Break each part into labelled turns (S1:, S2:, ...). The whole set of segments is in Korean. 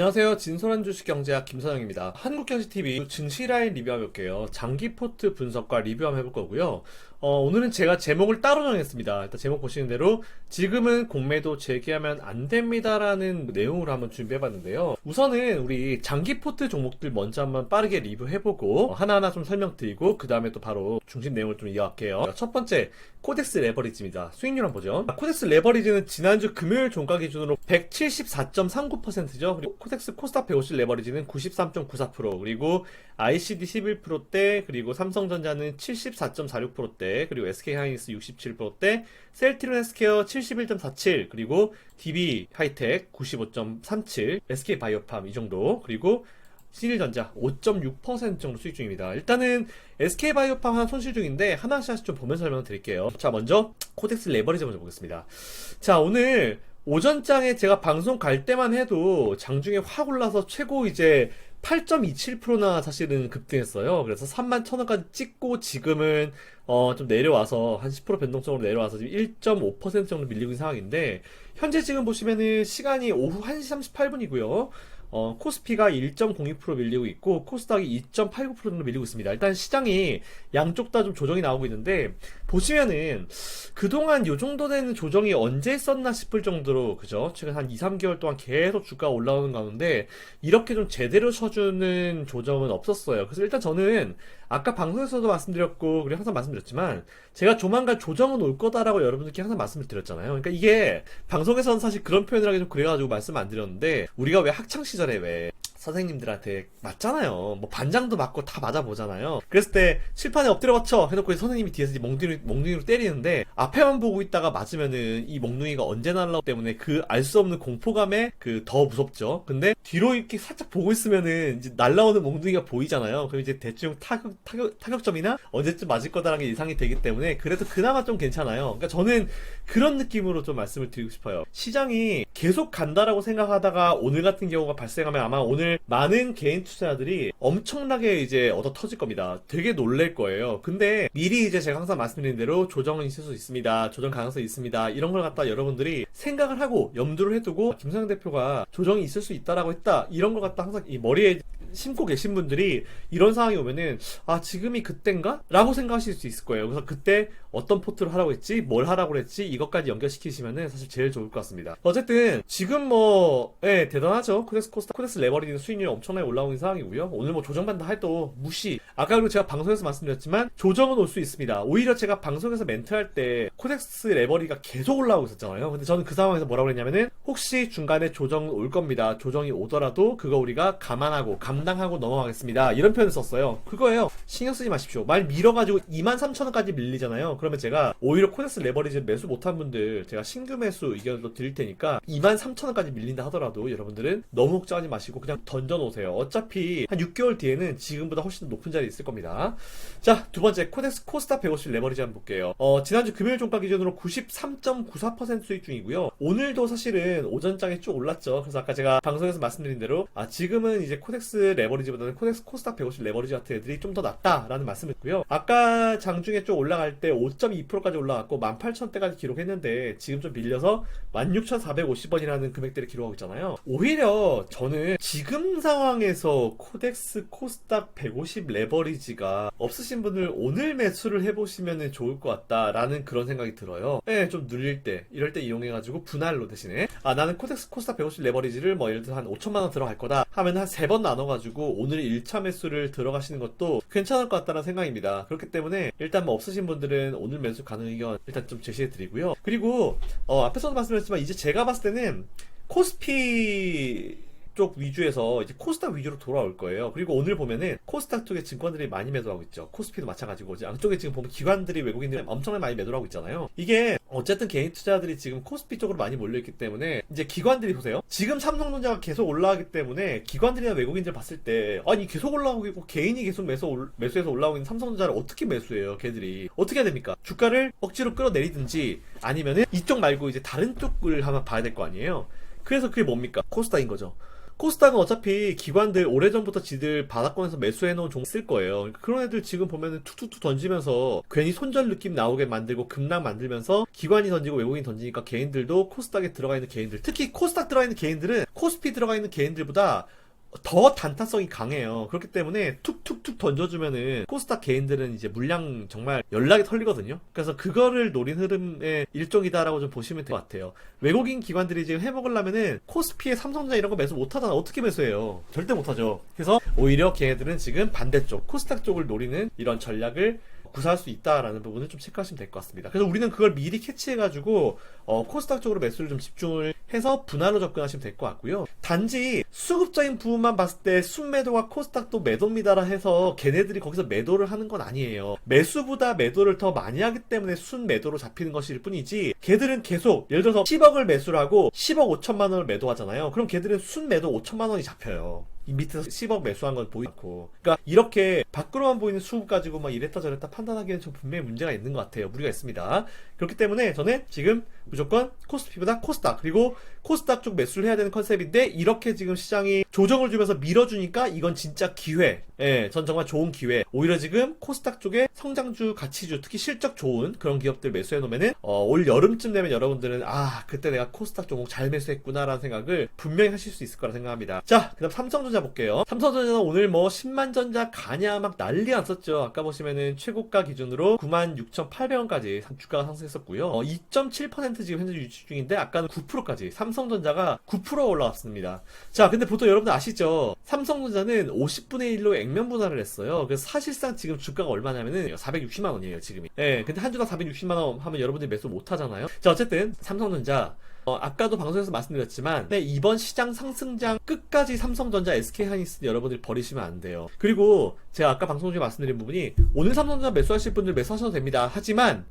S1: 안녕하세요. 진솔한 주식경제학 김선영입니다. 한국경제TV 증시라인 리뷰 한번 볼게요. 장기포트 분석과 리뷰 한번 해볼 거고요. 오늘은 제가 제목을 따로 정했습니다. 일단 제목 보시는 대로 지금은 공매도 재개하면 안 됩니다라는 내용으로 한번 준비해봤는데요. 우선은 우리 장기포트 종목들 먼저 한번 빠르게 리뷰해보고 하나하나 좀 설명드리고 그 다음에 또 바로 중심 내용을 좀 이어갈게요. 첫 번째, 코덱스 레버리지입니다. 수익률 한번 보죠. 코덱스 레버리지는 지난주 금요일 종가 기준으로 174.39%죠. 그리고 코덱스 코스닥 150 레버리지는 93.94%, 그리고 ICD 11%대, 그리고 삼성전자는 74.46%대, 그리고 SK하이닉스 67%대, 셀트리온 헬스케어 71.47, 그리고 DB 하이텍 95.37, SK바이오팜 이 정도, 그리고 신일전자 5.6% 정도 수익 중입니다. 일단은 SK바이오팜 하나 손실 중인데 하나씩 좀 보면서 설명드릴게요. 자, 먼저 코덱스 레버리지 먼저 보겠습니다. 자, 오늘 오전장에 제가 방송 갈 때만 해도 장중에 확 올라서 최고 이제 8.27%나 사실은 급등했어요. 그래서 31,000원까지 찍고 지금은 좀 내려와서 한 10% 변동성으로 내려와서 지금 1.5% 정도 밀리고 있는 상황인데, 현재 지금 보시면은 시간이 오후 1시 38분이고요. 코스피가 1.02% 밀리고 있고 코스닥이 2.89% 정도 밀리고 있습니다. 일단 시장이 양쪽 다 좀 조정이 나오고 있는데, 보시면은 그동안 요 정도 되는 조정이 언제 있었나 싶을 정도로, 그죠? 최근 한 2, 3개월 동안 계속 주가가 올라오는 가운데 이렇게 좀 제대로 쳐주는 조정은 없었어요. 그래서 일단 저는 아까 방송에서도 말씀드렸고, 그리고 항상 말씀드렸지만, 제가 조만간 조정은 올 거다라고 여러분들께 항상 말씀을 드렸잖아요. 그러니까 이게 방송에서는 사실 그런 표현을 하기 좀 그래가지고 말씀 안 드렸는데, 우리가 왜 학창시절에 왜 선생님들한테 맞잖아요. 뭐 반장도 맞고 다 맞아보잖아요. 그랬을 때 칠판에 엎드려 받쳐 해놓고 선생님이 뒤에서 몽둥이로 때리는데, 앞에만 보고 있다가 맞으면은 이 몽둥이가 언제 날라오기 때문에 그 알 수 없는 공포감에 그 더 무섭죠. 근데 뒤로 이렇게 살짝 보고 있으면은 이제 날라오는 몽둥이가 보이잖아요. 그럼 이제 대충 타격점이나 언제쯤 맞을 거다라는 게 예상이 되기 때문에 그래도 그나마 좀 괜찮아요. 그러니까 저는 그런 느낌으로 좀 말씀을 드리고 싶어요. 시장이 계속 간다라고 생각하다가 오늘 같은 경우가 발생하면 아마 오늘 많은 개인 투자자들이 엄청나게 이제 얻어 터질 겁니다. 되게 놀랄 거예요. 근데 미리 이제 제가 항상 말씀드린 대로 조정은 있을 수 있습니다. 조정 가능성이 있습니다. 이런 걸 갖다 여러분들이 생각을 하고 염두를 해두고, 김상현 대표가 조정이 있을 수 있다라고 했다, 이런 걸 갖다 항상 이 머리에 심고 계신 분들이 이런 상황이 오면은 지금이 그땐가? 라고 생각하실 수 있을 거예요. 그래서 그때 어떤 포트를 하라고 했지, 뭘 하라고 했지, 이것까지 연결시키시면은 사실 제일 좋을 것 같습니다. 어쨌든 지금 대단하죠. 코덱스 레버리지는 수익률이 엄청나게 올라오는 상황이고요. 오늘 뭐 조정받는다 해도 무시. 아까 그리고 제가 방송에서 말씀드렸지만 조정은 올 수 있습니다. 오히려 제가 방송에서 멘트할 때 코덱스 레버리가 계속 올라오고 있었잖아요. 근데 저는 그 상황에서 뭐라고 그랬냐면은, 혹시 중간에 조정 올 겁니다. 조정이 오더라도 그거 우리가 감당하고 넘어가겠습니다, 이런 표현을 썼어요. 그거예요. 신경 쓰지 마십시오. 말 밀어가지고 23,000원까지 밀리잖아요. 그러면 제가 오히려 코덱스 레버리지 매수 못한 분들 제가 신규 매수 의견도 드릴 테니까 23,000원까지 밀린다 하더라도 여러분들은 너무 걱정하지 마시고 그냥 던져놓으세요. 어차피 한 6개월 뒤에는 지금보다 훨씬 더 높은 자리에 있을 겁니다. 자, 두 번째, 코덱스 코스닥 150 레버리지 한번 볼게요. 지난주 금요일 종가 기준으로 93.94% 수익 중이고요. 오늘도 사실은 오전장에 쭉 올랐죠. 그래서 아까 제가 방송에서 말씀드린 대로 지금은 이제 코덱스 레버리지보다는 코덱스 코스닥 150 레버리지 같은 애들이 좀 더 낫다라는 말씀을 했고요. 아까 장중에 좀 올라갈 때 5.2%까지 올라갔고 18,000대까지 기록했는데 지금 좀 밀려서 16,450원이라는 금액대를 기록하고 있잖아요. 오히려 저는 지금 상황에서 코덱스 코스닥 150 레버리지가 없으신 분들 오늘 매수를 해보시면 좋을 것 같다라는 그런 생각이 들어요. 좀 눌릴 때, 이럴 때 이용해가지고 분할로 대신에 나는 코덱스 코스닥 150 레버리지를 뭐 예를 들어 한 5천만원 들어갈 거다 하면 한 3번 나눠가지고 오늘 1차 매수를 들어가시는 것도 괜찮을 것 같다는 생각입니다. 그렇기 때문에 일단 뭐 없으신 분들은 오늘 매수 가능 의견 일단 좀 제시해 드리고요. 그리고 앞에서도 말씀드렸지만 이제 제가 봤을 때는 코스피 쪽 위주에서 이제 코스닥 위주로 돌아올 거예요. 그리고 오늘 보면은 코스닥 쪽에 증권들이 많이 매도하고 있죠. 코스피도 마찬가지고 양쪽에 지금 보면 기관들이, 외국인들이 엄청나게 많이 매도를 하고 있잖아요. 이게 어쨌든 개인 투자들이 지금 코스피 쪽으로 많이 몰려있기 때문에 이제 기관들이, 보세요. 지금 삼성전자가 계속 올라가기 때문에 기관들이나 외국인들 봤을 때 계속 올라오고 있고 개인이 계속 매수해서 올라오고 있는 삼성전자를 어떻게 매수해요? 걔들이 어떻게 해야 됩니까? 주가를 억지로 끌어내리든지 아니면은 이쪽 말고 이제 다른 쪽을 한번 봐야 될 거 아니에요. 그래서 그게 뭡니까? 코스닥인 거죠. 코스닥은 어차피 기관들 오래전부터 지들 바닥권에서 매수해놓은 종 쓸 거예요. 그런 애들 지금 보면은 툭툭툭 던지면서 괜히 손절 느낌 나오게 만들고 급락 만들면서 기관이 던지고 외국인이 던지니까 개인들도 코스닥에 들어가 있는 개인들, 특히 코스닥 들어가 있는 개인들은 코스피 들어가 있는 개인들보다 더 단타성이 강해요. 그렇기 때문에 툭툭툭 던져주면은 코스닥 개인들은 이제 물량 정말 연락이 털리거든요. 그래서 그거를 노린 흐름의 일종이다라고 좀 보시면 될 것 같아요. 외국인 기관들이 지금 해먹으려면은 코스피에 삼성전자 이런 거 매수 못하잖아. 어떻게 매수해요? 절대 못하죠. 그래서 오히려 걔네들은 지금 반대쪽 코스닥 쪽을 노리는 이런 전략을 구사할 수 있다라는 부분을 좀 체크하시면 될 것 같습니다. 그래서 우리는 그걸 미리 캐치해가지고 코스닥 쪽으로 매수를 좀 집중을 해서 분할로 접근하시면 될 것 같고요. 단지 수급적인 부분만 봤을 때 순매도가 코스닥도 매도입니다라 해서 걔네들이 거기서 매도를 하는 건 아니에요. 매수보다 매도를 더 많이 하기 때문에 순매도로 잡히는 것일 뿐이지, 걔들은 계속 예를 들어서 10억을 매수를 하고 10억 5천만 원을 매도하잖아요. 그럼 걔들은 순매도 5천만 원이 잡혀요. 이 밑에서 10억 매수한 건 보이지 않고. 그러니까 이렇게 밖으로만 보이는 수급 가지고 막 이랬다 저랬다 판단하기에는 좀 분명히 문제가 있는 것 같아요. 무리가 있습니다. 그렇기 때문에 저는 지금 무조건 코스피보다 코스닥, 그리고 코스닥 쪽 매수를 해야 되는 컨셉인데, 이렇게 지금 시장이 조정을 주면서 밀어주니까 이건 진짜 기회. 예, 전 정말 좋은 기회. 오히려 지금 코스닥 쪽에 성장주, 가치주, 특히 실적 좋은 그런 기업들 매수해 놓으면은 올 여름쯤 되면 여러분들은 그때 내가 코스닥 종목 잘 매수했구나라는 생각을 분명히 하실 수 있을 거라 생각합니다. 자, 그다음 삼성전자 볼게요. 삼성전자는 오늘 뭐 10만 전자 가냐 막 난리 났었죠. 아까 보시면은 최고가 기준으로 96,800원까지 주가가 상승했었고요. 2.7% 지금 현재 유지 중인데, 아까는 9%까지 삼성전자가 9% 올라왔습니다. 자, 근데 보통 여러분들 아시죠? 삼성전자는 50분의 1로 액면 분할을 했어요. 그래서 사실상 지금 주가가 얼마냐면은 460만 원이에요, 지금이. 예, 근데 한 주당 460만 원 하면 여러분들이 매수 못 하잖아요. 자, 어쨌든 삼성전자 아까도 방송에서 말씀드렸지만, 네, 이번 시장 상승장 끝까지 삼성전자, SK하이닉스 여러분들이 버리시면 안 돼요. 그리고 제가 아까 방송 중에 말씀드린 부분이, 오늘 삼성전자 매수하실 분들 매수하셔도 됩니다. 하지만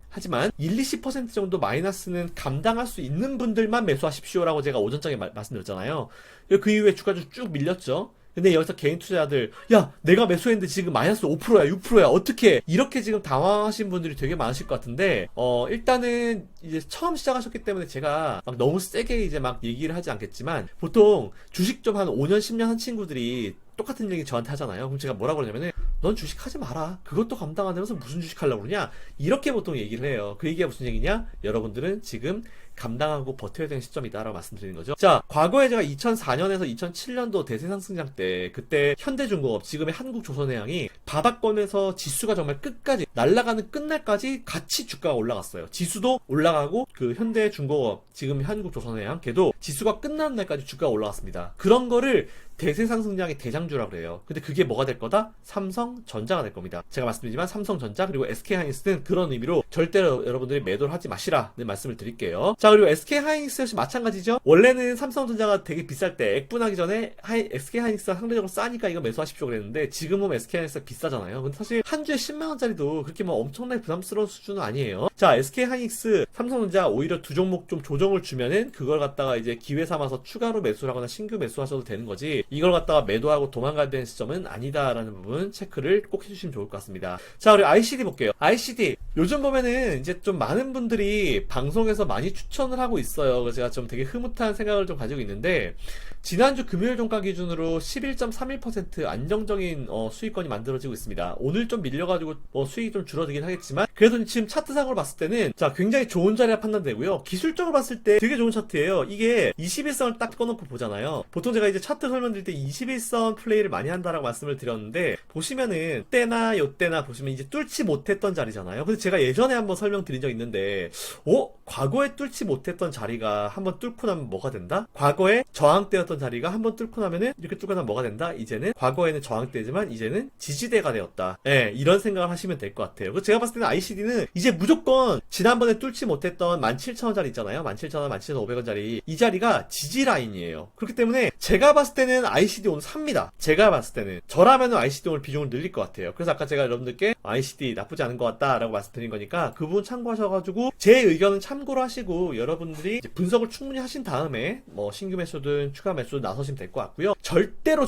S1: 1-20% 정도 마이너스는 감당할 수 있는 분들만 매수하십시오라고 제가 오전장에 말씀드렸잖아요. 그 이후에 주가가 쭉 밀렸죠. 근데 여기서 개인 투자자들, 야, 내가 매수했는데 지금 마이너스 5%야, 6%야, 어떻게? 이렇게 지금 당황하신 분들이 되게 많으실 것 같은데, 일단은 이제 처음 시작하셨기 때문에 제가 막 너무 세게 이제 막 얘기를 하지 않겠지만, 보통 주식 좀 한 5년, 10년 한 친구들이 똑같은 얘기 저한테 하잖아요. 그럼 제가 뭐라고 그러냐면은, 넌 주식 하지 마라. 그것도 감당 안 되면서 무슨 주식 하려고 그러냐? 이렇게 보통 얘기를 해요. 그 얘기가 무슨 얘기냐? 여러분들은 지금 감당하고 버텨야 되는 시점이다라고 말씀드리는 거죠. 자, 과거에 제가 2004년에서 2007년도 대세상승장 때, 그때 현대중공업, 지금의 한국조선해양이 바닥권에서 지수가 정말 끝까지 날아가는 끝날까지 같이 주가가 올라갔어요. 지수도 올라가고 그 현대중공업, 지금 한국조선해양 걔도 지수가 끝나는 날까지 주가가 올라갔습니다. 그런 거를 대세상승장의 대장주라고 그래요. 근데 그게 뭐가 될 거다? 삼성전자가 될 겁니다. 제가 말씀드리지만 삼성전자 그리고 SK하이닉스는 그런 의미로 절대로 여러분들이 매도를 하지 마시라는 말씀을 드릴게요. 자, 그리고 SK하이닉스 역시 마찬가지죠. 원래는 삼성전자가 되게 비쌀 때 액분하기 전에 SK하이닉스가 상대적으로 싸니까 이거 매수하십시오 그랬는데, 지금은 SK하이닉스가 비싸잖아요. 근데 사실 한 주에 10만원짜리도 그렇게 뭐 엄청나게 부담스러운 수준은 아니에요. 자, SK하이닉스, 삼성전자 오히려 두 종목 좀 조정을 주면은 그걸 갖다가 이제 기회 삼아서 추가로 매수를 하거나 신규 매수하셔도 되는 거지, 이걸 갖다가 매도하고 도망가야 되는 시점은 아니다라는 부분 체크를 꼭 해주시면 좋을 것 같습니다. 자, 그리고 ICD 볼게요. ICD 요즘 보면은 이제 좀 많은 분들이 방송에서 많이 추천을 하고 있어요. 그래서 제가 좀 되게 흐뭇한 생각을 좀 가지고 있는데, 지난주 금요일 종가 기준으로 11.31% 안정적인 수익권이 만들어지고 있습니다. 오늘 좀 밀려가지고 수익이 좀 줄어들긴 하겠지만, 그래도 지금 차트상으로 봤을 때는 자, 굉장히 좋은 자리가 판단되고요. 기술적으로 봤을 때 되게 좋은 차트예요. 이게 21선을 딱 꺼놓고 보잖아요. 보통 제가 이제 차트 설명드릴 때 21선 플레이를 많이 한다라고 말씀을 드렸는데, 보시면은 때나 요때나 보시면 이제 뚫지 못했던 자리잖아요. 근데 제가 예전에 한번 설명드린 적 있는데, 과거에 뚫지 못했던 자리가 한번 뚫고 나면 뭐가 된다? 과거에 저항대였던 자리가 한번 뚫고 나면은 이렇게 뚫고 나면 뭐가 된다? 이제는 과거에는 저항대지만 이제는 지지대가 되었다. 예, 이런 생각을 하시면 될 것 같아요. 그래서 제가 봤을 때는 ICD는 이제 무조건 지난번에 뚫지 못했던 17,000원짜리 있잖아요. 17,000원, 17,500원짜리 이 자리가 지지 라인이에요. 그렇기 때문에 제가 봤을 때는 ICD 오늘 삽니다. 제가 봤을 때는 저라면은 ICD 오늘 비중을 늘릴 것 같아요. 그래서 아까 제가 여러분들께 ICD 나쁘지 않은 것 같다라고 말씀드린 거니까 그 부분 참고하셔가지고 제 의견은 참고로 하시고, 여러분들이 이제 분석을 충분히 하신 다음에 뭐 신규 매수든 추가 매수든 나서시면 될 것 같고요. 절대로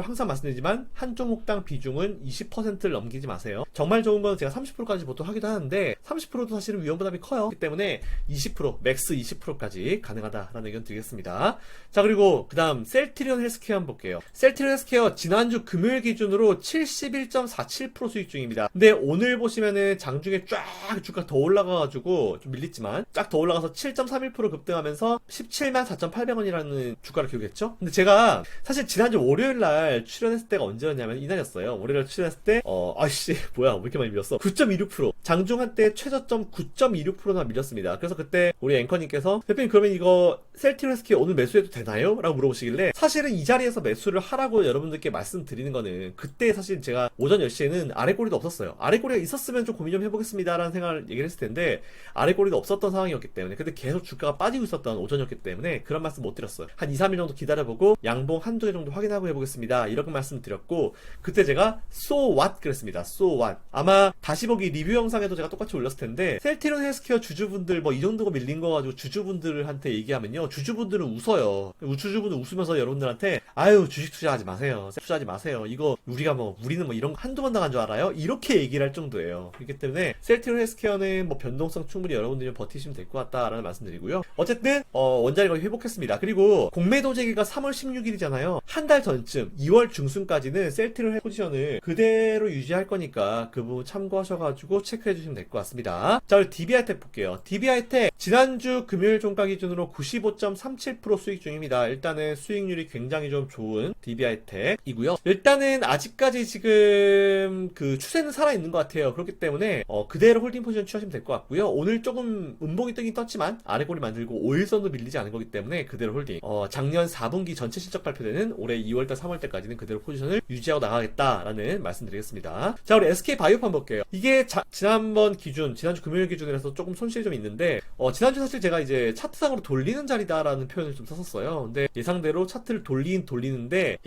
S1: 항상 말씀드리지만 한 종목당 비중은 20%를 넘기지 마세요. 정말 좋은 건 제가 30%까지 보통 하기도 하는데 30%도 사실은 위험 부담이 커요. 그렇기 때문에 20%, 맥스 20%까지 가능하다라는 의견 드리겠습니다. 자, 그리고 그 다음 셀트리온 헬스케어 헬스케어 한번 볼게요. 셀트리온 헬스케어 지난주 금요일 기준으로 71.47% 수익 중입니다. 근데 오늘 보시면은 장중에 쫙 주가 더 올라가가지고 좀 밀렸지만 쫙 더 올라가서 7.31% 급등하면서 17만 4,800원이라는 주가를 기록했죠. 근데 제가 사실 지난주 월요일날 출연했을 때가 언제였냐면 이날이었어요. 월요일날 출연했을 때 아이씨 뭐야 왜 이렇게 많이 밀렸어. 9.26% 장중 한때 최저점 9.26%나 밀렸습니다. 그래서 그때 우리 앵커님께서 대표님 그러면 이거 셀트리온 헬스케어 오늘 매수해도 되나요? 라고 물어보시길래 사실은 이 자리에서 매수를 하라고 여러분들께 말씀드리는 거는 그때 사실 제가 오전 10시에는 아래꼬리도 없었어요. 아래꼬리가 있었으면 좀 고민 좀 해보겠습니다 라는 생각을 얘기를 했을 텐데 아래꼬리도 없었던 상황이었기 때문에 근데 계속 주가가 빠지고 있었던 오전이었기 때문에 그런 말씀 못 드렸어요. 한 2, 3일 정도 기다려보고 양봉 한두 개 정도 확인하고 해보겠습니다 이렇게 말씀 드렸고 그때 제가 so what 그랬습니다. so what 아마 다시 보기 리뷰 영상에도 제가 똑같이 올렸을 텐데 셀트리온 헬스케어 주주분들 뭐 이 정도가 밀린 거 가지고 주주분들한테 얘기하면요 주주분들은 웃어요. 주주분들 웃으면서 여러분들한테 아유 주식 투자하지 마세요. 투자하지 마세요. 이거 우리는 뭐 이런 거 한두 번 당한 줄 알아요? 이렇게 얘기를 할 정도예요. 그렇기 때문에 셀트리온 헬스케어는 뭐 변동성 충분히 여러분들이 버티시면 될 것 같다라는 말씀드리고요. 어쨌든 원자리 거의 회복했습니다. 그리고 공매도 재개가 3월 16일이잖아요. 한 달 전쯤 2월 중순까지는 셀트리온 포지션을 그대로 유지할 거니까 그 부분 참고하셔가지고 체크해 주시면 될 것 같습니다. 자, 우리 DB하이텍 볼게요. DB하이텍 지난주 금요일 종가 기준으로 95.37% 수익 중입니다. 일단은 수익률이 굉장히 좀 좋은 DB하이텍이고요. 일단은 아직까지 지금 그 추세는 살아있는 것 같아요. 그렇기 때문에 그대로 홀딩 포지션 취하시면 될 것 같고요. 오늘 조금 음봉이 뜨긴 떴지만 아래꼬리 만들고 5일선도 밀리지 않은 거기 때문에 그대로 홀딩. 작년 4분기 전체 실적 발표되는 올해 2월달 3월달까지는 그대로 포지션을 유지하고 나가겠다라는 말씀드리겠습니다. 자, 우리 SK바이오팜 볼게요. 이게 지난주 금요일 기준이라서 조금 손실이 좀 있는데 지난주 사실 제가 이제 차트상으로 돌리는 자리다라는 표현을 좀 썼었어요. 근데 예상대로 차트를 돌리는데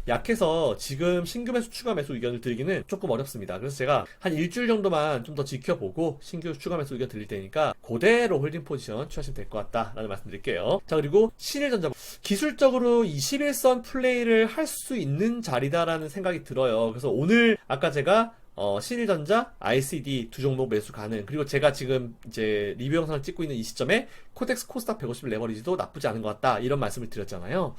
S1: 약해서 지금 신규 매수 추가 매수 의견을 드리기는 조금 어렵습니다. 그래서 제가 한 일주일 정도만 좀 더 지켜보고 신규 추가 매수 의견 드릴 테니까 그대로 홀딩 포지션 취하시면 될 것 같다라는 말씀 드릴게요. 자, 그리고 신일전자 기술적으로 21선 플레이를 할 수 있는 자리다라는 생각이 들어요. 그래서 오늘 아까 제가 신일전자, ICD 두 종목 매수 가능. 그리고 제가 지금 이제 리뷰 영상을 찍고 있는 이 시점에 코덱스 코스닥 150 레버리지도 나쁘지 않은 것 같다. 이런 말씀을 드렸잖아요.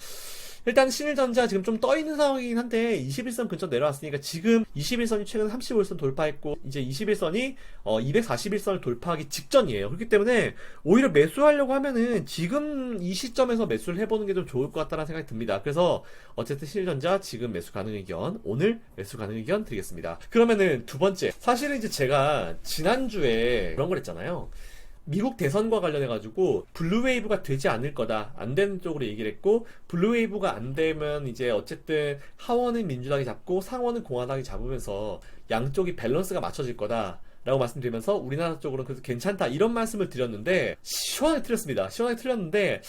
S1: 일단 신일전자 지금 좀 떠있는 상황이긴 한데 21선 근처 내려왔으니까 지금 21선이 최근 35일선 돌파했고 이제 21선이 241선을 돌파하기 직전이에요. 그렇기 때문에 오히려 매수하려고 하면은 지금 이 시점에서 매수를 해보는 게 좀 좋을 것 같다는 생각이 듭니다. 그래서 어쨌든 신일전자 지금 매수 가능 의견, 오늘 매수 가능 의견 드리겠습니다. 그러면은 두 번째, 사실은 이제 제가 지난주에 그런 걸 했잖아요. 미국 대선과 관련해가지고 블루웨이브가 되지 않을 거다, 안 되는 쪽으로 얘기를 했고, 블루웨이브가 안 되면 이제 어쨌든 하원은 민주당이 잡고 상원은 공화당이 잡으면서 양쪽이 밸런스가 맞춰질 거다 라고 말씀드리면서 우리나라 쪽으로는 그래서 괜찮다 이런 말씀을 드렸는데 시원하게 틀렸습니다. 시원하게 틀렸는데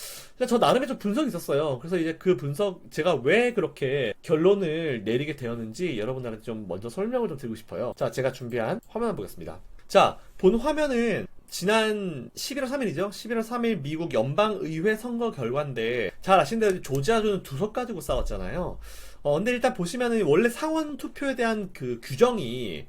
S1: 저 나름의 좀 분석이 있었어요. 그래서 이제 그 분석, 제가 왜 그렇게 결론을 내리게 되었는지 여러분들한테 좀 먼저 설명을 좀 드리고 싶어요. 자, 제가 준비한 화면 한번 보겠습니다. 자, 본 화면은 지난 11월 3일이죠. 11월 3일 미국 연방의회 선거 결과인데 잘 아시는 대로 조지아주는 두 석 가지고 싸웠잖아요. 근데 일단 보시면은 원래 상원 투표에 대한 그 규정이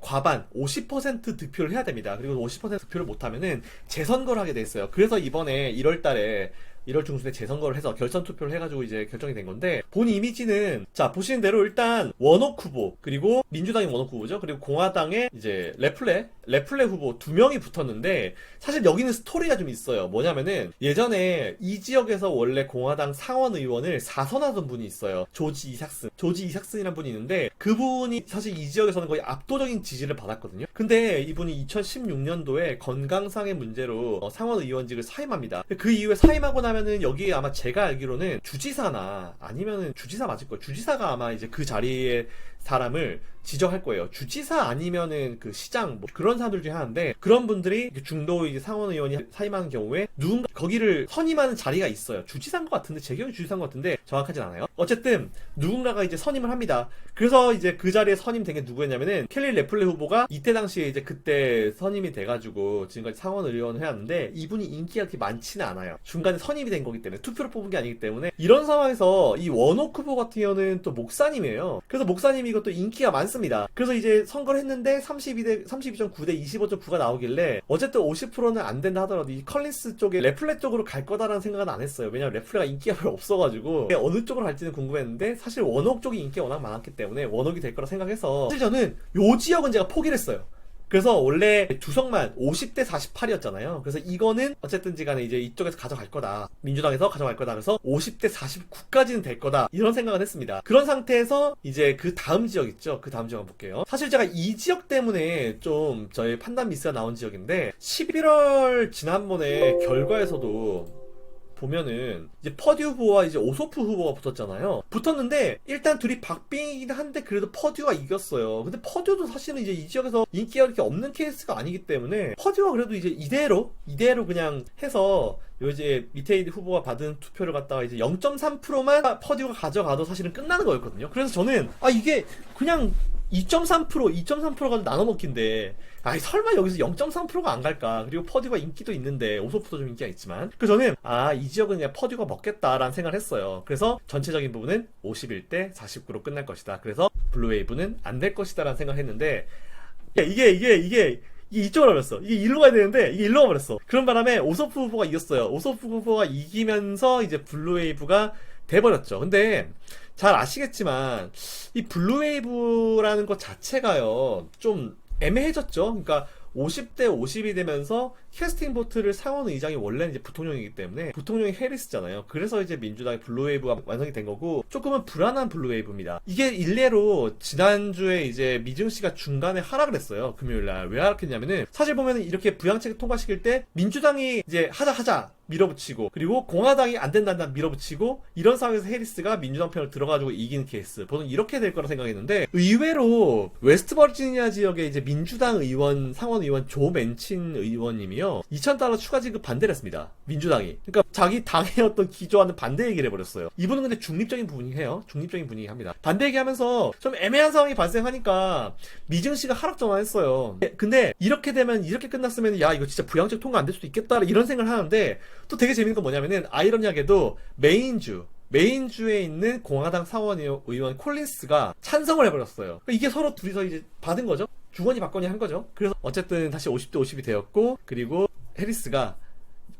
S1: 과반 50% 득표를 해야 됩니다. 그리고 50% 득표를 못하면은 재선거를 하게 돼 있어요. 그래서 이번에 1월 중순에 재선거를 해서 결선 투표를 해가지고 이제 결정이 된 건데, 본 이미지는 자 보시는 대로 일단 원옥 후보, 그리고 민주당이 원옥 후보죠. 그리고 공화당의 이제 레플레 후보 두 명이 붙었는데, 사실 여기는 스토리가 좀 있어요. 뭐냐면은 예전에 이 지역에서 원래 공화당 상원 의원을 4선하던 분이 있어요. 조지 이삭슨이라는 분이 있는데, 그분이 사실 이 지역에서는 거의 압도적인 지지를 받았거든요. 근데 이분이 2016년도에 건강상의 문제로 상원 의원직을 사임합니다. 그 이후에 사임하고 나면은 여기에 아마 제가 알기로는 주지사나 아니면은 주지사 맞을 거예요. 주지사가 아마 이제 그 자리에 사람을 지정할 거예요. 주지사 아니면은 그 시장 뭐 그런 사람들 중에 하나인데, 그런 분들이 중도 이제 상원 의원이 사임하는 경우에 누군가 거기를 선임하는 자리가 있어요. 주지사인 것 같은데, 제 기억에 주지사인 것 같은데 정확하진 않아요. 어쨌든 누군가가 이제 선임을 합니다. 그래서 이제 그 자리에 선임된 게 누구였냐면은 켈리 레플레 후보가 이때 당시에 이제 그때 선임이 돼가지고 지금까지 상원 의원을 해왔는데, 이분이 인기가 그렇게 많지는 않아요. 중간에 선임 목사님이 된 거기 때문에 투표로 뽑은 게 아니기 때문에 이런 상황에서 이 원옥 후보 같은 경우는 또 목사님이에요. 그래서 목사님이 이것도 인기가 많습니다. 그래서 이제 선거를 했는데 32.9대 25.9가 나오길래 어쨌든 50%는 안 된다 하더라도 이 컬린스 쪽에 레플레 쪽으로 갈 거다라는 생각은 안 했어요. 왜냐면 레플레가 인기가 별로 없어가지고 어느 쪽으로 갈지는 궁금했는데 사실 원옥 쪽이 인기가 워낙 많았기 때문에 원옥이 될 거라 생각해서 사실 저는 요 지역은 제가 포기를 했어요. 그래서 원래 두성만 50대 48이었잖아요. 그래서 이거는 어쨌든지 간에 이제 이쪽에서 가져갈 거다. 민주당에서 가져갈 거다. 그래서 50대 49까지는 될 거다. 이런 생각을 했습니다. 그런 상태에서 이제 그 다음 지역 있죠. 그 다음 지역 한번 볼게요. 사실 제가 이 지역 때문에 좀 저의 판단 미스가 나온 지역인데 11월 지난번에 결과에서도 보면은 이제 퍼듀 후보와 이제 오소프 후보가 붙었잖아요. 붙었는데 일단 둘이 박빙이긴 한데 그래도 퍼듀가 이겼어요. 근데 퍼듀도 사실은 이제 이 지역에서 인기가 그렇게 없는 케이스가 아니기 때문에 퍼듀가 그래도 이제 이대로 그냥 해서 요 이제 밑에 있는 후보가 받은 투표를 갖다가 이제 0.3%만 퍼듀가 가져가도 사실은 끝나는 거였거든요. 그래서 저는 이게 그냥 2.3% 가지고 나눠 먹기인데 설마 여기서 0.3%가 안 갈까. 그리고 퍼듀가 인기도 있는데 오소프도 좀 인기가 있지만 그래서 저는 이 지역은 그냥 퍼듀가 먹겠다라는 생각을 했어요. 그래서 전체적인 부분은 51대 49로 끝날 것이다. 그래서 블루웨이브는 안 될 것이다 라는 생각을 했는데 이게 이쪽으로 가버렸어. 이게 일로 가야 되는데 이게 일로 가버렸어. 그런 바람에 오소프 후보가 이겼어요. 오소프 후보가 이기면서 이제 블루웨이브가 돼버렸죠. 근데 잘 아시겠지만 이 블루웨이브라는 것 자체가요 좀 애매해졌죠. 그러니까 50대 50이 되면서 캐스팅 보트를 상원 의장이 원래는 이제 부통령이기 때문에 부통령이 해리스잖아요. 그래서 이제 민주당의 블루웨이브가 완성이 된 거고 조금은 불안한 블루웨이브입니다. 이게 일례로 지난주에 이제 미증 씨가 중간에 하락을 했어요. 금요일 날. 왜 하락했냐면은 사실 보면은 이렇게 부양책 통과시킬 때 민주당이 이제 하자 밀어붙이고 그리고 공화당이 안 된다 밀어붙이고 이런 상황에서 해리스가 민주당 편을 들어가지고 이기는 케이스 보통 이렇게 될 거라 생각했는데 의외로 웨스트버지니아 지역의 이제 민주당 의원 상원 의원 조 맨친 의원님이요 $2,000 추가 지급 반대를 했습니다. 민주당이. 그러니까 자기 당의 어떤 기조와는 반대 얘기를 해버렸어요. 이분은 근데 중립적인 분위기해요. 중립적인 분위기 합니다. 반대 얘기하면서 좀 애매한 상황이 발생하니까 미증 씨가 하락 전화했어요. 근데 이렇게 되면 이렇게 끝났으면 이거 진짜 부양책 통과 안 될 수도 있겠다 이런 생각을 하는데 또 되게 재밌는 건 뭐냐면은 아이러니하게도 메인주에 있는 공화당 상원 의원 콜린스가 찬성을 해버렸어요. 이게 서로 둘이서 이제 받은 거죠. 주거니 받거니 한 거죠. 그래서 어쨌든 다시 50대 50이 되었고 그리고 해리스가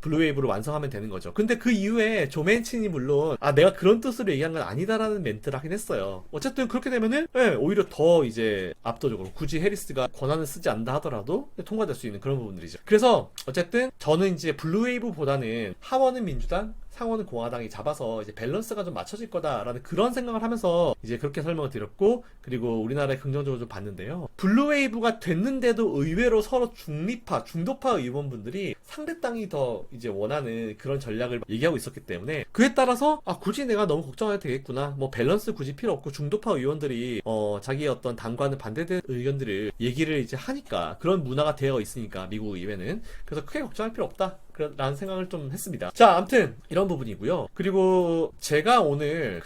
S1: 블루웨이브로 완성하면 되는 거죠. 근데 그 이후에 조 맨친이 물론 내가 그런 뜻으로 얘기한 건 아니다라는 멘트를 하긴 했어요. 어쨌든 그렇게 되면은 오히려 더 이제 압도적으로 굳이 해리스가 권한을 쓰지 않는다 하더라도 통과될 수 있는 그런 부분들이죠. 그래서 어쨌든 저는 이제 블루웨이브보다는 하원은 민주당 상원은 공화당이 잡아서 이제 밸런스가 좀 맞춰질 거다라는 그런 생각을 하면서 이제 그렇게 설명을 드렸고 그리고 우리나라에 긍정적으로 좀 봤는데요. 블루웨이브가 됐는데도 의외로 서로 중도파 의원분들이 상대당이 더 이제 원하는 그런 전략을 얘기하고 있었기 때문에 그에 따라서 굳이 내가 너무 걱정해도 되겠구나. 뭐 밸런스 굳이 필요 없고 중도파 의원들이 자기의 어떤 당과는 반대되는 의견들을 얘기를 이제 하니까 그런 문화가 되어 있으니까 미국 의회는 그래서 크게 걱정할 필요 없다. 라는 생각을 좀 했습니다. 자, 아무튼 이런 부분이고요. 그리고 제가 오늘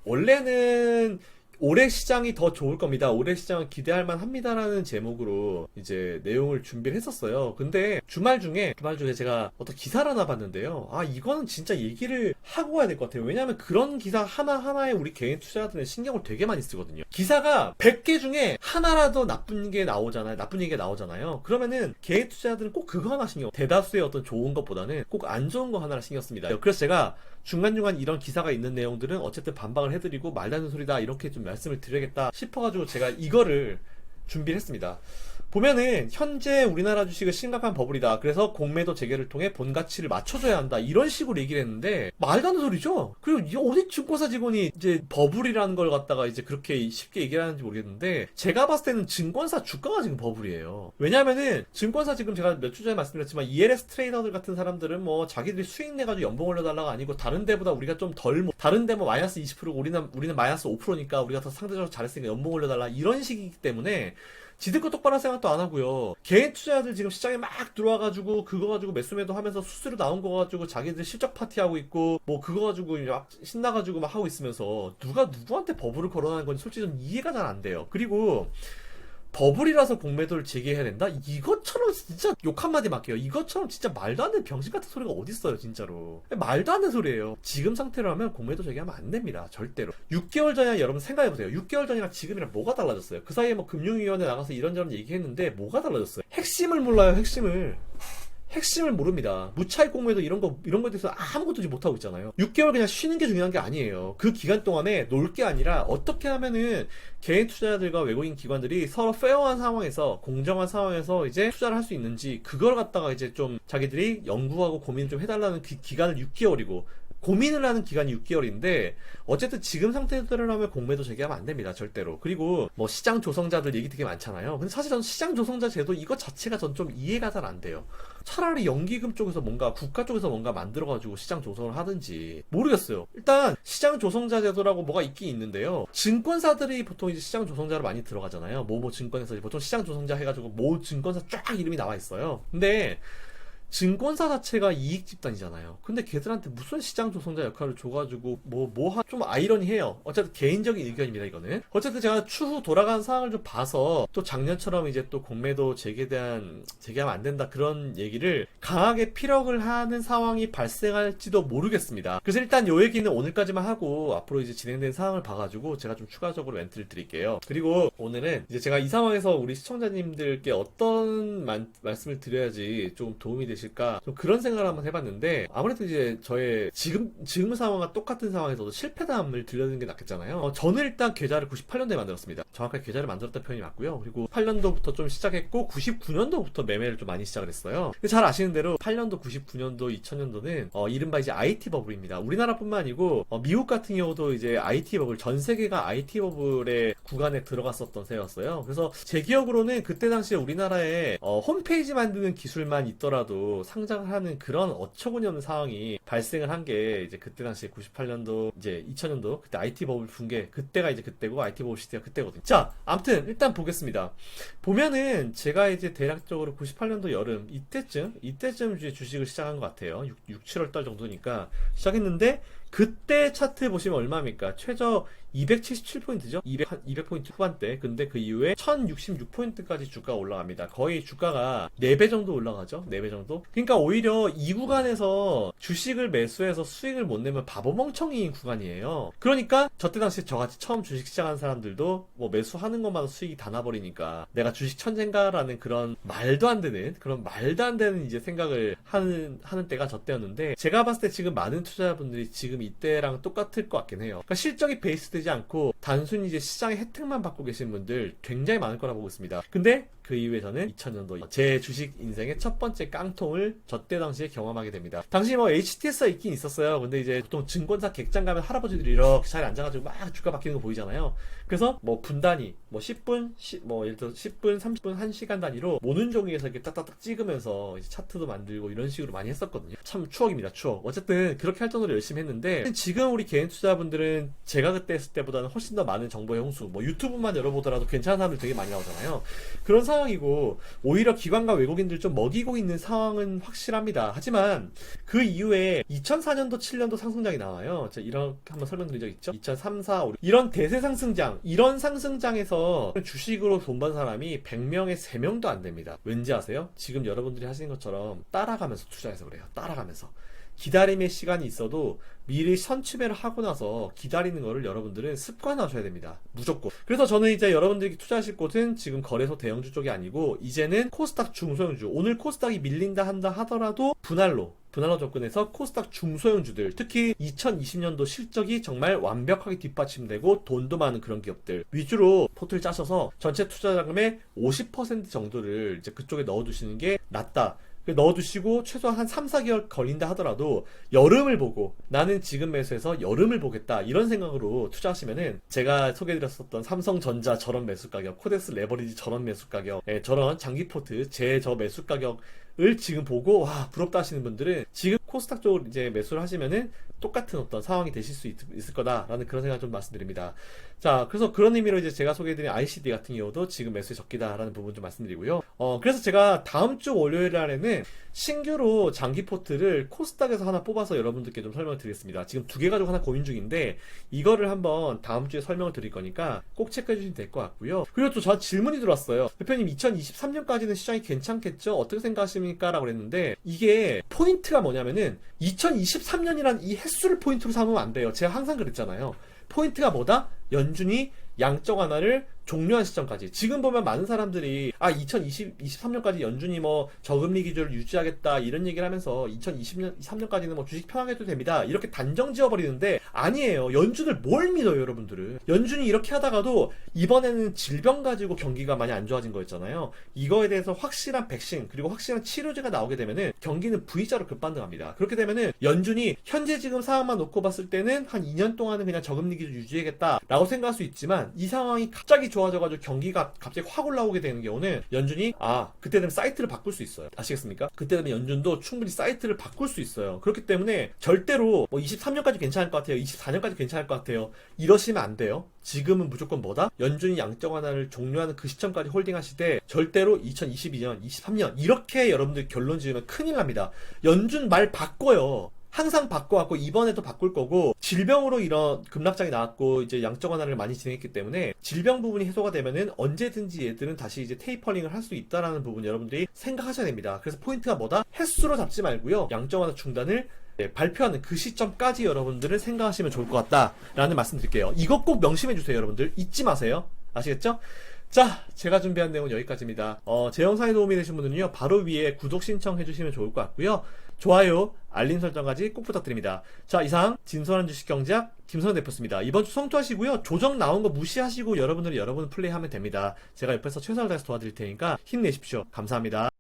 S1: 원래는 올해 시장이 더 좋을 겁니다. 올해 시장은 기대할 만합니다라는 제목으로 이제 내용을 준비를 했었어요. 근데 주말 중에 제가 어떤 기사를 하나 봤는데요. 이거는 진짜 얘기를 하고 가야 될 것 같아요. 왜냐하면 그런 기사 하나하나에 우리 개인 투자자들은 신경을 되게 많이 쓰거든요. 기사가 100개 중에 하나라도 나쁜 얘기가 나오잖아요. 그러면은 개인 투자자들은 꼭 그거 하나 대다수의 어떤 좋은 것보다는 꼭 안 좋은 거 하나를 신경 씁니다. 그래서 제가 중간중간 이런 기사가 있는 내용들은 어쨌든 반박을 해드리고 말도 안 소리다 이렇게 좀 말씀을 드려야겠다 싶어가지고 제가 이거를 준비를 했습니다. 보면은 현재 우리나라 주식은 심각한 버블이다. 그래서 공매도 재개를 통해 본 가치를 맞춰줘야 한다. 이런 식으로 얘기를 했는데 말도 안 되는 소리죠. 그리고 어디 증권사 직원이 이제 버블이라는 걸 갖다가 이제 그렇게 쉽게 얘기를 하는지 모르겠는데 제가 봤을 때는 증권사 주가가 지금 버블이에요. 왜냐면은 증권사 지금 제가 몇 주 전에 말씀드렸지만 ELS 트레이더들 같은 사람들은 뭐 자기들이 수익 내가지고 연봉 올려달라가 아니고 다른 데보다 우리가 좀 다른 데 뭐 마이너스 20%고 우리는 마이너스 5%니까 우리가 더 상대적으로 잘했으니까 연봉 올려달라 이런 식이기 때문에 지들 거 똑바로 생각도 안 하고요. 개인 투자자들 지금 시장에 막 들어와가지고 그거 가지고 매수매도 하면서 수수료 나온 거 가지고 자기들 실적 파티하고 있고 뭐 그거 가지고 막 신나가지고 막 하고 있으면서 누가 누구한테 버블을 걸어놓는 건지 솔직히 좀 이해가 잘 안 돼요. 그리고 버블이라서 공매도를 재개해야 된다? 이것처럼 진짜 욕 한마디 맞게요. 이것처럼 진짜 말도 안 되는 병신 같은 소리가 어딨어요, 진짜로. 말도 안 되는 소리예요. 지금 상태로라면 공매도 재개하면 안 됩니다. 절대로. 6개월 전이랑 여러분 생각해보세요. 6개월 전이랑 지금이랑 뭐가 달라졌어요? 그 사이에 뭐 금융위원회 나가서 이런저런 얘기했는데 뭐가 달라졌어요? 핵심을 몰라요, 핵심을. 핵심을 모릅니다. 무차익 공매도 이런 거에 대해서 아무것도 못하고 있잖아요. 6개월 그냥 쉬는 게 중요한 게 아니에요. 그 기간 동안에 놀 게 아니라 어떻게 하면은 개인 투자자들과 외국인 기관들이 서로 페어한 상황에서, 공정한 상황에서 이제 투자를 할 수 있는지, 그걸 갖다가 이제 좀 자기들이 연구하고 고민을 좀 해달라는 기간을 6개월이고, 고민을 하는 기간이 6개월인데 어쨌든 지금 상태대로라면 공매도 재개하면 안 됩니다. 절대로. 그리고 뭐 시장 조성자들 얘기 되게 많잖아요. 근데 사실 저는 시장 조성자 제도 이거 자체가 전 좀 이해가 잘 안 돼요. 차라리 연기금 쪽에서 뭔가 국가 쪽에서 뭔가 만들어가지고 시장 조성을 하든지 모르겠어요. 일단 시장 조성자 제도라고 뭐가 있긴 있는데요. 증권사들이 보통 이제 시장 조성자로 많이 들어가잖아요. 뭐 증권에서 보통 시장 조성자 해가지고 모 증권사 쫙 이름이 나와 있어요. 근데 증권사 자체가 이익 집단이잖아요. 근데 걔들한테 무슨 시장 조성자 역할을 줘가지고 좀 아이러니해요. 어쨌든 개인적인 의견입니다, 이거는. 어쨌든 제가 추후 돌아가는 상황을 좀 봐서 또 작년처럼 이제 또 공매도 재개하면 안 된다 그런 얘기를 강하게 피력을 하는 상황이 발생할지도 모르겠습니다. 그래서 일단 요 얘기는 오늘까지만 하고 앞으로 이제 진행된 상황을 봐가지고 제가 좀 추가적으로 멘트를 드릴게요. 그리고 오늘은 이제 제가 이 상황에서 우리 시청자님들께 어떤 말씀을 드려야지 좀 도움이 되실까 좀 그런 생각을 한번 해봤는데, 아무래도 이제 저의 지금 상황과 똑같은 상황에서도 실패담을 들려드리는 게 낫겠잖아요. 저는 일단 계좌를 98년도에 만들었습니다. 정확하게 계좌를 만들었던 표현이 맞고요. 그리고 8년도부터 좀 시작했고 99년도부터 매매를 좀 많이 시작을 했어요. 근데 잘 아시는 대로 8년도, 99년도, 2000년도는 이른바 이제 IT 버블입니다. 우리나라뿐만 아니고 미국 같은 경우도 이제 IT 버블, 전 세계가 IT 버블의 구간에 들어갔었던 세였어요. 그래서 제 기억으로는 그때 당시에 우리나라에 홈페이지 만드는 기술만 있더라도 상장을 하는 그런 어처구니 없는 상황이 발생을 한 게 이제 그때 당시에 98년도 이제 2000년도 그때 IT 버블 붕괴, 그때가 이제 그때고 IT 버블 시대가 그때거든요. 자, 아무튼 일단 보겠습니다. 보면은 제가 이제 대략적으로 98년도 여름 이때쯤 이제 주식을 시작한 것 같아요. 6, 7월 달 정도니까 시작했는데, 그때 차트 보시면 얼마입니까? 최저 277포인트죠? 200포인트 후반대. 근데 그 이후에 1066포인트까지 주가가 올라갑니다. 거의 주가가 4배 정도 올라가죠? 4배 정도? 그러니까 오히려 이 구간에서 주식을 매수해서 수익을 못 내면 바보 멍청이인 구간이에요. 그러니까 저때 당시 저같이 처음 주식 시작한 사람들도 뭐 매수하는 것마다 수익이 다 나버리니까 내가 주식 천재인가라는 그런 말도 안 되는 이제 생각을 하는 때가 저 때였는데, 제가 봤을 때 지금 많은 투자자분들이 지금 이때랑 똑같을 것 같긴 해요. 그러니까 실적이 베이스되지 않고 단순히 이제 시장의 혜택만 받고 계신 분들 굉장히 많을 거라 보고 있습니다. 근데 그 이후에 저는 2000년도 제 주식 인생의 첫 번째 깡통을 저때 당시에 경험하게 됩니다. 당시 뭐 HTS가 있긴 있었어요. 근데 이제 보통 증권사 객장 가면 할아버지들이 이렇게 자리에 앉아가지고 막 주가 바뀌는 거 보이잖아요. 그래서 뭐 분 단위, 뭐 10분, 뭐 예를 들어 10분, 30분, 1시간 단위로 모는 종이에서 이렇게 딱딱딱 찍으면서 이제 차트도 만들고 이런 식으로 많이 했었거든요. 참 추억입니다, 추억. 어쨌든 그렇게 할 정도로 열심히 했는데, 지금 우리 개인 투자분들은 제가 그때 했을 때보다는 훨씬 더 많은 정보의 홍수, 뭐 유튜브만 열어보더라도 괜찮은 사람들 되게 많이 나오잖아요. 그런 상황이고 오히려 기관과 외국인들 좀 먹이고 있는 상황은 확실합니다. 하지만 그 이후에 2004년도, 7년도 상승장이 나와요. 제가 이렇게 한번 설명드린 적 있죠? 2003, 4, 5, 이런 대세 상승장, 이런 상승장에서 주식으로 돈 번 사람이 100명에 3명도 안 됩니다. 왠지 아세요? 지금 여러분들이 하시는 것처럼 따라가면서 투자해서 그래요. 따라가면서. 기다림의 시간이 있어도 미리 선취매를 하고 나서 기다리는 거를 여러분들은 습관화하셔야 됩니다. 무조건. 그래서 저는 이제 여러분들이 투자하실 곳은 지금 거래소 대형주 쪽이 아니고 이제는 코스닥 중소형주, 오늘 코스닥이 밀린다 한다 하더라도 분할로 접근해서 코스닥 중소형주들, 특히 2020년도 실적이 정말 완벽하게 뒷받침되고 돈도 많은 그런 기업들 위주로 포트를 짜셔서 전체 투자 자금의 50% 정도를 이제 그쪽에 넣어두시는 게 낫다. 넣어두시고 최소한 한 3, 4개월 걸린다 하더라도 여름을 보고, 나는 지금 매수해서 여름을 보겠다 이런 생각으로 투자하시면은 제가 소개해드렸었던 삼성전자 저런 매수 가격, 코덱스 레버리지 저런 매수 가격, 저런 장기 포트 제 저 매수 가격 을 지금 보고 와 부럽다 하시는 분들은 지금 코스닥 쪽으로 이제 매수를 하시면은 똑같은 어떤 상황이 되실 수 있을 거다라는 그런 생각 좀 말씀드립니다. 자, 그래서 그런 의미로 이제 제가 소개해드린 ICD 같은 경우도 지금 매수에 적기다라는 부분 좀 말씀드리고요. 그래서 제가 다음 주 월요일 날에는 신규로 장기 포트를 코스닥에서 하나 뽑아서 여러분들께 좀 설명을 드리겠습니다. 지금 두 개 가지고 하나 고민 중인데 이거를 한번 다음 주에 설명을 드릴 거니까 꼭 체크해 주시면 될 것 같고요. 그리고 또 저 질문이 들어왔어요. 대표님 2023년까지는 시장이 괜찮겠죠? 어떻게 생각하십니까? 라고 그랬는데 이게 포인트가 뭐냐면은 2023년이란 이 횟수를 포인트로 삼으면 안 돼요. 제가 항상 그랬잖아요. 포인트가 뭐다? 연준이 양적 완화를 종료한 시점까지. 지금 보면 많은 사람들이 2023년까지 연준이 뭐 저금리 기조를 유지하겠다 이런 얘기를 하면서 2023년까지는 뭐 주식 편하게 해도 됩니다 이렇게 단정 지어버리는데 아니에요. 연준을 뭘 믿어요 여러분들은. 연준이 이렇게 하다가도 이번에는 질병 가지고 경기가 많이 안 좋아진 거였잖아요. 이거에 대해서 확실한 백신 그리고 확실한 치료제가 나오게 되면은 경기는 V자로 급반등합니다. 그렇게 되면은 연준이 현재 지금 상황만 놓고 봤을 때는 한 2년 동안은 그냥 저금리 기조 유지하겠다라고 생각할 수 있지만 이 상황이 갑자기 좋아져가지고 경기가 갑자기 확 올라오게 되는 경우는 연준이 그때 되면 사이트를 바꿀 수 있어요. 아시겠습니까? 그때 되면 연준도 충분히 사이트를 바꿀 수 있어요. 그렇기 때문에 절대로 뭐 23년까지 괜찮을 것 같아요. 24년까지 괜찮을 것 같아요. 이러시면 안 돼요. 지금은 무조건 뭐다? 연준이 양적 완화를 종료하는 그 시점까지 홀딩하시되 절대로 2022년, 23년 이렇게 여러분들 결론 지으면 큰일 납니다. 연준 말 바꿔요. 항상 바꿔왔고 이번에도 바꿀 거고 질병으로 이런 급락장이 나왔고 이제 양적 완화를 많이 진행했기 때문에 질병 부분이 해소가 되면은 언제든지 얘들은 다시 이제 테이퍼링을 할 수 있다라는 부분 여러분들이 생각하셔야 됩니다. 그래서 포인트가 뭐다? 횟수로 잡지 말고요. 양적 완화 중단을 발표하는 그 시점까지 여러분들은 생각하시면 좋을 것 같다라는 말씀 드릴게요. 이거 꼭 명심해 주세요 여러분들. 잊지 마세요. 아시겠죠? 자, 제가 준비한 내용은 여기까지입니다. 제 영상에 도움이 되신 분들은요 바로 위에 구독 신청해 주시면 좋을 것 같고요. 좋아요, 알림 설정까지 꼭 부탁드립니다. 자, 이상 진솔한 주식경제학 김선호 대표였습니다. 이번 주 성투하시고요. 조정 나온 거 무시하시고 여러분 플레이하면 됩니다. 제가 옆에서 최선을 다해서 도와드릴 테니까 힘내십시오. 감사합니다.